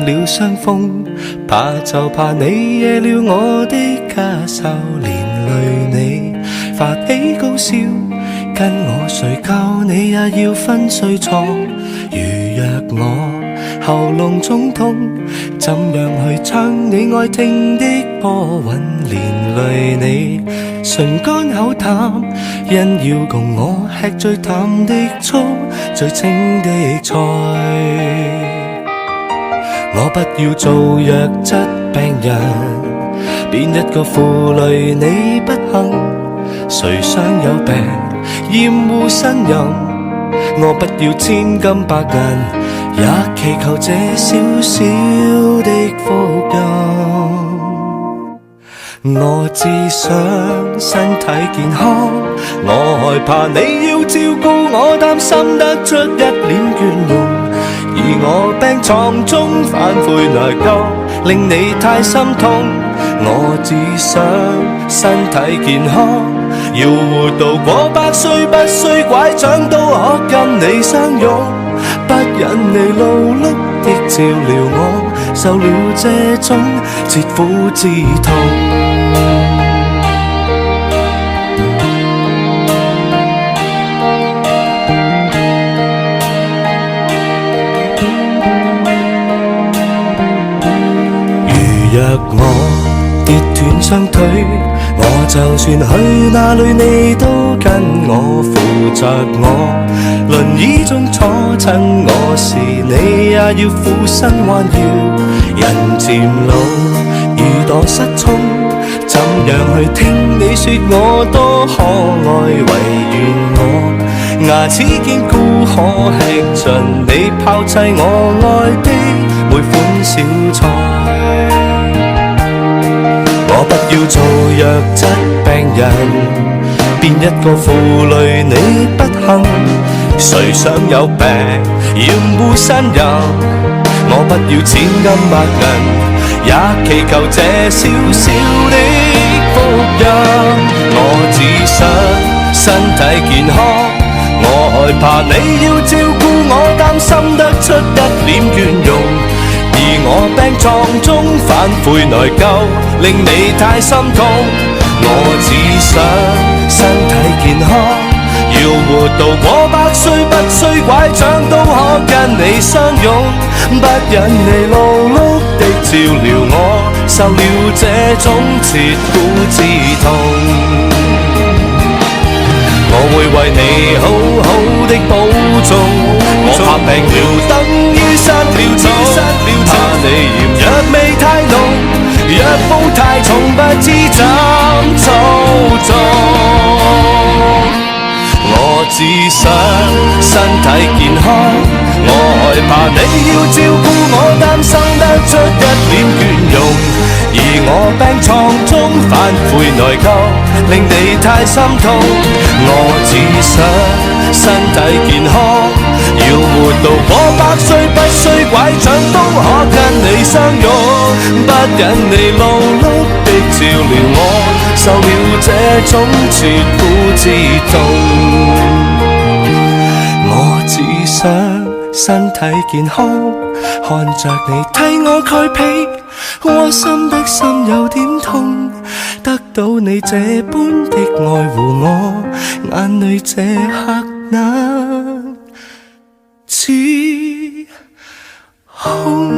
了相逢，怕就怕你惹了我的家愁，連累你發起高燒，跟我睡覺你也要分睡床。如若我喉嚨腫痛，怎樣去唱你愛聽的波韻，連累你唇乾口淡，因要共我吃最淡的醋，最清的菜。我不要做弱質病人，邊一個負累你不幸？誰想有病厭惡呻吟？我不要千金百銀，也祈求這小小的福蔭。我只想身體健康，我害怕你要照顧我，擔心得出一臉倦容。而我病床中反悔內疚，令你太心痛。我只想身體健康，要活到過100歲，不需拐杖都可跟你相擁。不忍你勞碌的照料我，受了這種切膚之痛。若我跌斷雙腿，我就算去哪裏你都跟我扶着我，輪椅中坐親我時你也要俯身彎腰。人漸老如墮失聰，怎樣去聽你說我多可愛，唯願我牙齒堅固可吃盡你拋棄我愛的每款小菜。我不要做弱質病人，邊一個負累你不幸？誰想有病厭惡呻吟？我不要千金百銀，也祈求這小小的福蔭。我只想身體健康，我害怕你要照顧我，擔心得出一臉倦容。而我病床中反悔內疚，令你太心痛。我只想身體健康，要活到過100歲，不需拐杖都可跟你相擁。不忍你勞碌的照料我，受了這種切膚之痛。我會為你好好的保重，我怕病了等於失了蹤，怕你嫌藥味太濃，藥布太重不知怎操縱。我只想身體健康，我害怕你要照顧我，擔心得出一臉倦容。而我病床中反悔內疚，令你太心痛。我只想身體健康，要活到過100歲，不需拐杖都可跟你相擁。不忍你勞碌的照料我，受了這種切膚之痛。我只想身體健康，看着你替我蓋被，窩心的心有點痛，得到你這般的愛護我，眼淚這刻難自控。